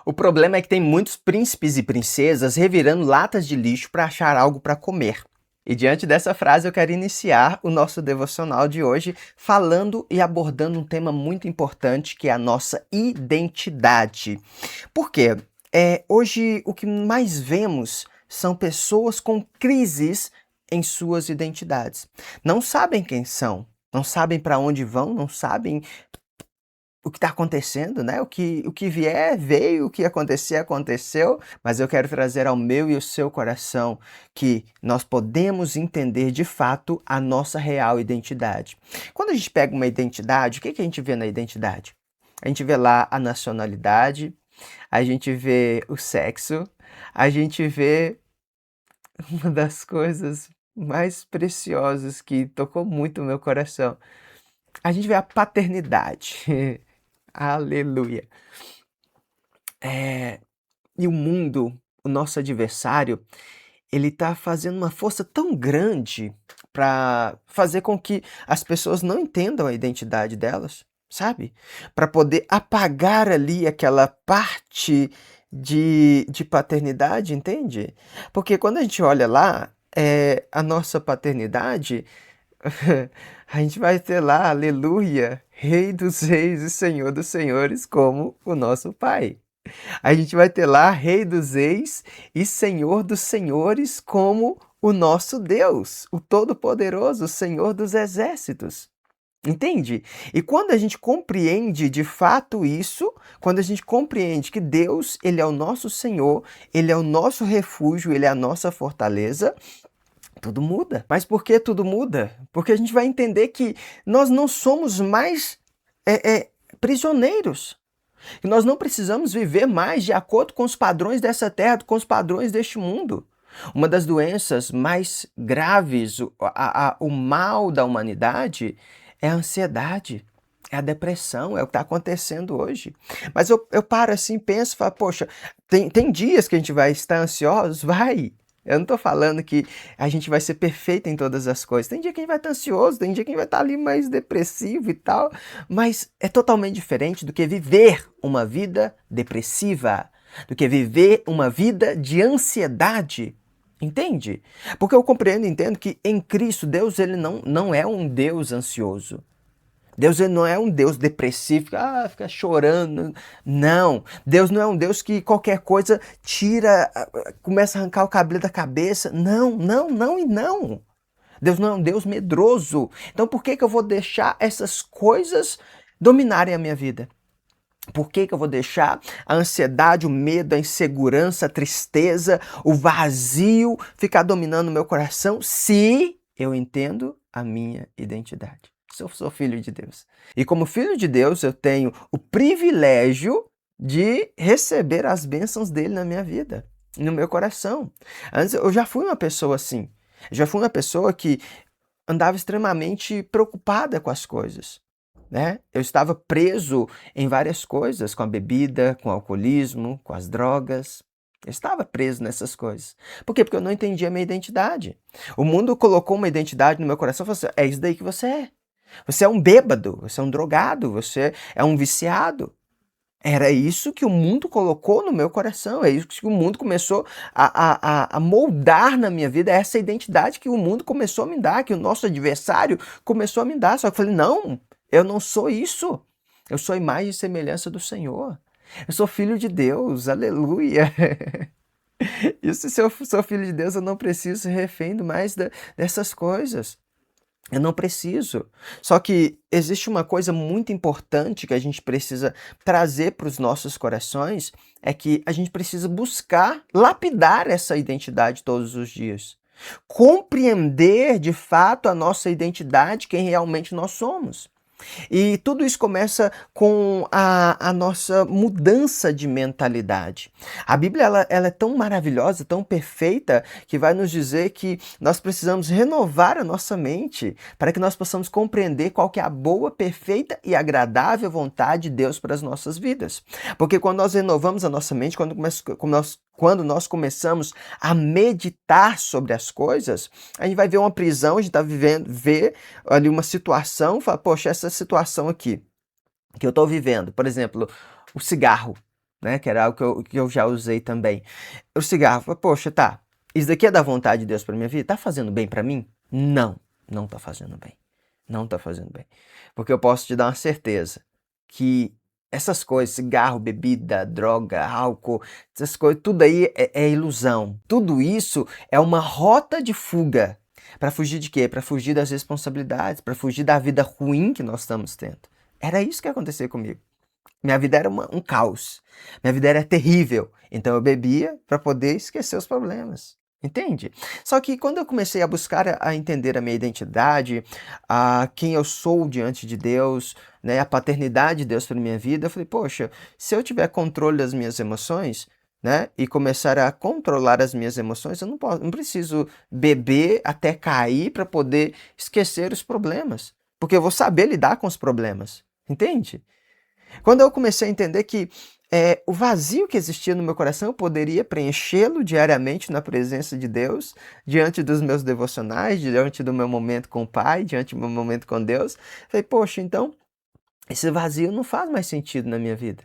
O problema é que tem muitos príncipes e princesas revirando latas de lixo para achar algo para comer. E diante dessa frase eu quero iniciar o nosso devocional de hoje falando e abordando um tema muito importante que é a nossa identidade. Por quê? Hoje o que mais vemos são pessoas com crises em suas identidades. Não sabem quem são, não sabem para onde vão, não sabem o que está acontecendo, né? O que vier, veio, o que acontecer, aconteceu, mas eu quero trazer ao meu e ao seu coração que nós podemos entender de fato a nossa real identidade. Quando a gente pega uma identidade, o que a gente vê na identidade? A gente vê lá a nacionalidade, a gente vê o sexo, a gente vê uma das coisas mais preciosas que tocou muito o meu coração. A gente vê a paternidade. Aleluia. E o mundo, o nosso adversário, ele está fazendo uma força tão grande para fazer com que as pessoas não entendam a identidade delas, sabe? Para poder apagar ali aquela parte de paternidade, entende? Porque quando a gente olha lá, a nossa paternidade, a gente vai ter lá, aleluia, Rei dos Reis e Senhor dos Senhores, como o nosso Pai. A gente vai ter lá Rei dos Reis e Senhor dos Senhores, como o nosso Deus, o Todo-Poderoso, Senhor dos Exércitos. Entende? E quando a gente compreende de fato isso, quando a gente compreende que Deus, ele é o nosso Senhor, ele é o nosso refúgio, ele é a nossa fortaleza, tudo muda. Mas por que tudo muda? Porque a gente vai entender que nós não somos mais prisioneiros. Que nós não precisamos viver mais de acordo com os padrões dessa terra, com os padrões deste mundo. Uma das doenças mais graves, o mal da humanidade, é a ansiedade, é a depressão, é o que está acontecendo hoje. Mas eu paro assim, penso e falo, poxa, tem dias que a gente vai estar ansiosos? Vai! Eu não estou falando que a gente vai ser perfeito em todas as coisas. Tem dia que a gente vai estar ansioso, tem dia que a gente vai estar ali mais depressivo e tal, mas é totalmente diferente do que viver uma vida depressiva, do que viver uma vida de ansiedade. Entende? Porque eu compreendo e entendo que em Cristo, Deus ele não é um Deus ansioso. Deus ele não é um Deus depressivo, fica chorando. Não. Deus não é um Deus que qualquer coisa tira, começa a arrancar o cabelo da cabeça. Não, não, não e não. Deus não é um Deus medroso. Então por que eu vou deixar essas coisas dominarem a minha vida? Por que eu vou deixar a ansiedade, o medo, a insegurança, a tristeza, o vazio ficar dominando o meu coração se eu entendo a minha identidade? Eu sou filho de Deus. E como filho de Deus, eu tenho o privilégio de receber as bênçãos dele na minha vida, no meu coração. Antes eu já fui uma pessoa assim. Eu já fui uma pessoa que andava extremamente preocupada com as coisas. Né? Eu estava preso em várias coisas, com a bebida, com o alcoolismo, com as drogas. Eu estava preso nessas coisas. Por quê? Porque eu não entendia a minha identidade. O mundo colocou uma identidade no meu coração e falou assim, é isso daí que você é. Você é um bêbado, você é um drogado, você é um viciado. Era isso que o mundo colocou no meu coração, é isso que o mundo começou a moldar na minha vida, essa identidade que o mundo começou a me dar, que o nosso adversário começou a me dar. Só que eu falei, não, eu não sou isso. Eu sou a imagem e semelhança do Senhor. Eu sou filho de Deus, aleluia. E se eu sou filho de Deus, eu não preciso ser refém mais dessas coisas. Eu não preciso. Só que existe uma coisa muito importante que a gente precisa trazer para os nossos corações, é que a gente precisa buscar lapidar essa identidade todos os dias. Compreender de fato a nossa identidade, quem realmente nós somos. E tudo isso começa com a nossa mudança de mentalidade. A Bíblia ela é tão maravilhosa, tão perfeita, que vai nos dizer que nós precisamos renovar a nossa mente para que nós possamos compreender qual que é a boa, perfeita e agradável vontade de Deus para as nossas vidas. Porque quando nós renovamos a nossa mente, quando nós começamos a meditar sobre as coisas, a gente vai ver uma prisão, a gente está vê ali uma situação, fala, poxa, essa situação aqui que eu estou vivendo, por exemplo, o cigarro, né? Que era algo que eu já usei também. O cigarro, poxa, tá. Isso daqui é da vontade de Deus para minha vida? Tá fazendo bem para mim? Não, não tá fazendo bem. Não tá fazendo bem. Porque eu posso te dar uma certeza que essas coisas, cigarro, bebida, droga, álcool, essas coisas, tudo aí é ilusão. Tudo isso é uma rota de fuga. Para fugir de quê? Para fugir das responsabilidades, para fugir da vida ruim que nós estamos tendo. Era isso que acontecia comigo. Minha vida era um caos. Minha vida era terrível. Então eu bebia para poder esquecer os problemas. Entende? Só que quando eu comecei a buscar a entender a minha identidade, a quem eu sou diante de Deus, né, a paternidade de Deus para minha vida, eu falei, poxa, se eu tiver controle das minhas emoções, né, e começar a controlar as minhas emoções, eu não preciso beber até cair para poder esquecer os problemas, porque eu vou saber lidar com os problemas. Entende? Quando eu comecei a entender que o vazio que existia no meu coração, eu poderia preenchê-lo diariamente na presença de Deus, diante dos meus devocionais, diante do meu momento com o Pai, diante do meu momento com Deus. Falei, poxa, então esse vazio não faz mais sentido na minha vida.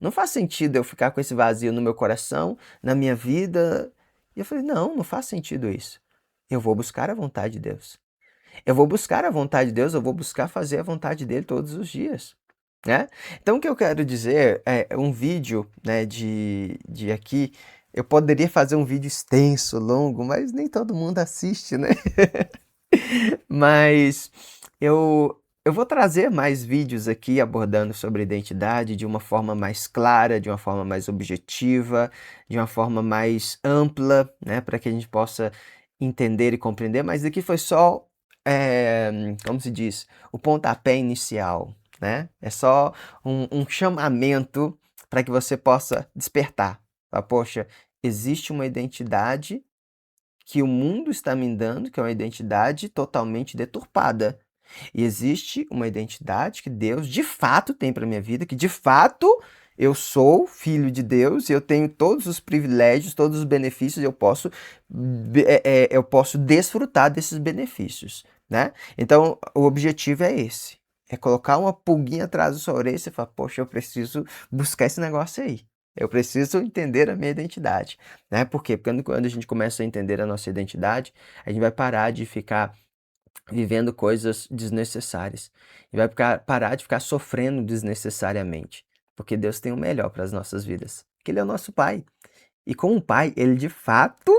Não faz sentido eu ficar com esse vazio no meu coração, na minha vida. E eu falei, não, não faz sentido isso. Eu vou buscar a vontade de Deus. Eu vou buscar a vontade de Deus, eu vou buscar fazer a vontade dele todos os dias. Né? Então, o que eu quero dizer é um vídeo, né, de aqui. Eu poderia fazer um vídeo extenso, longo, mas nem todo mundo assiste, né? Mas eu vou trazer mais vídeos aqui abordando sobre identidade de uma forma mais clara, de uma forma mais objetiva, de uma forma mais ampla, né, para que a gente possa entender e compreender. Mas aqui foi só, como se diz, o pontapé inicial, né? É só um chamamento para que você possa despertar. Fala, poxa, existe uma identidade que o mundo está me dando, que é uma identidade totalmente deturpada. E existe uma identidade que Deus de fato tem para minha vida, que de fato eu sou filho de Deus e eu tenho todos os privilégios, todos os benefícios, eu posso desfrutar desses benefícios, né? Então, o objetivo é esse. É colocar uma pulguinha atrás da sua orelha e você falar, poxa, eu preciso buscar esse negócio aí. Eu preciso entender a minha identidade, né? Por quê? Porque quando a gente começa a entender a nossa identidade, a gente vai parar de ficar vivendo coisas desnecessárias. E vai parar de ficar sofrendo desnecessariamente. Porque Deus tem o melhor para as nossas vidas. Porque Ele é o nosso Pai. E com o Pai, Ele de fato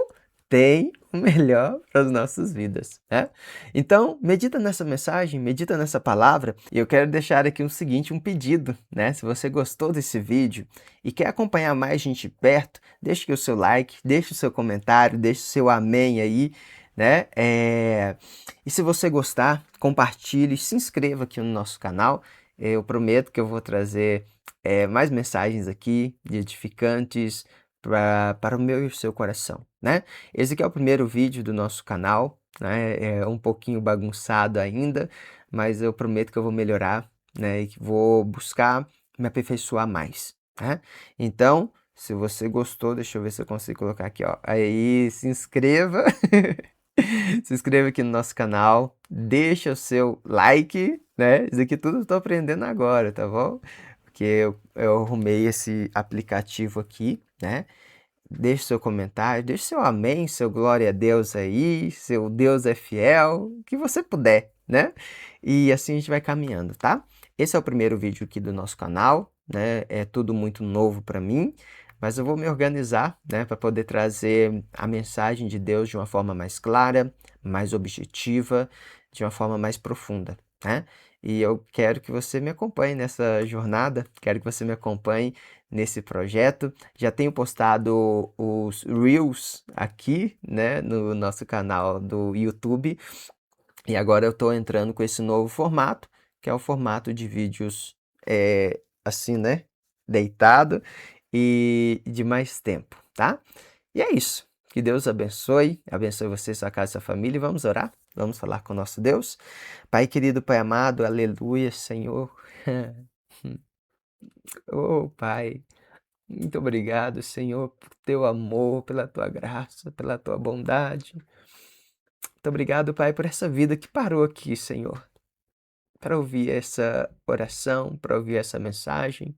tem o melhor para as nossas vidas, né? Então, medita nessa mensagem, medita nessa palavra, e eu quero deixar aqui o seguinte, um pedido, né? Se você gostou desse vídeo e quer acompanhar mais gente perto, deixe aqui o seu like, deixe o seu comentário, deixe o seu amém aí, né? E se você gostar, compartilhe, se inscreva aqui no nosso canal. Eu prometo que eu vou trazer mais mensagens aqui de edificantes, para o meu e o seu coração, né? Esse aqui é o primeiro vídeo do nosso canal, né? É um pouquinho bagunçado ainda, mas eu prometo que eu vou melhorar, né? E que vou buscar me aperfeiçoar mais, né? Então, se você gostou, deixa eu ver se eu consigo colocar aqui, ó. Aí, se inscreva, se inscreva aqui no nosso canal, deixa o seu like, né? Isso aqui tudo eu tô aprendendo agora, tá bom? Porque eu arrumei esse aplicativo aqui, né? Deixe seu comentário, deixe seu amém, seu glória a Deus aí, seu Deus é fiel, o que você puder, né? E assim a gente vai caminhando, tá? Esse é o primeiro vídeo aqui do nosso canal, né? É tudo muito novo para mim, mas eu vou me organizar, né, para poder trazer a mensagem de Deus de uma forma mais clara, mais objetiva, de uma forma mais profunda, né? E eu quero que você me acompanhe nessa jornada, quero que você me acompanhe nesse projeto. Já tenho postado os Reels aqui, né, no nosso canal do YouTube. E agora eu estou entrando com esse novo formato, que é o formato de vídeos assim, né, deitado e de mais tempo, tá? E é isso. Que Deus abençoe, abençoe você, sua casa e sua família. E vamos orar? Vamos falar com o nosso Deus? Pai querido, Pai amado, aleluia, Senhor. Oh, Pai. Muito obrigado, Senhor, por teu amor, pela tua graça, pela tua bondade. Muito obrigado, Pai, por essa vida que parou aqui, Senhor, para ouvir essa oração, para ouvir essa mensagem,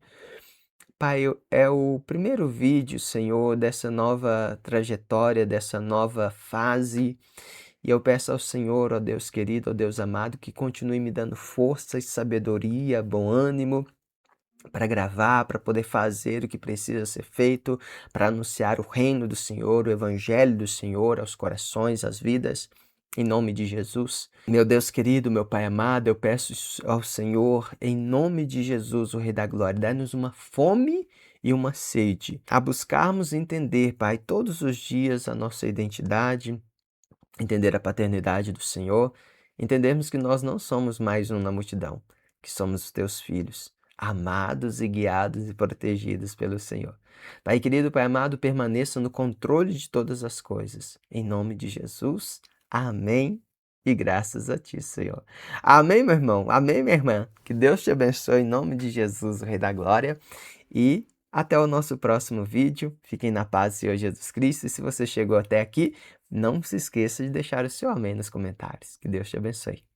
Pai, é o primeiro vídeo, Senhor, dessa nova trajetória, dessa nova fase. E eu peço ao Senhor, ó Deus querido, ó Deus amado, que continue me dando força e sabedoria, bom ânimo para gravar, para poder fazer o que precisa ser feito, para anunciar o reino do Senhor, o evangelho do Senhor aos corações, às vidas. Em nome de Jesus. Meu Deus querido, meu Pai amado, eu peço ao Senhor, em nome de Jesus, o Rei da Glória, dá-nos uma fome e uma sede, a buscarmos entender, Pai, todos os dias a nossa identidade, entender a paternidade do Senhor, entendermos que nós não somos mais um na multidão, que somos os teus filhos, amados e guiados e protegidos pelo Senhor. Pai querido, Pai amado, permaneça no controle de todas as coisas. Em nome de Jesus. Amém. E graças a ti, Senhor. Amém, meu irmão. Amém, minha irmã. Que Deus te abençoe em nome de Jesus, o Rei da Glória. E até o nosso próximo vídeo. Fiquem na paz do Senhor Jesus Cristo. E se você chegou até aqui, não se esqueça de deixar o seu amém nos comentários. Que Deus te abençoe.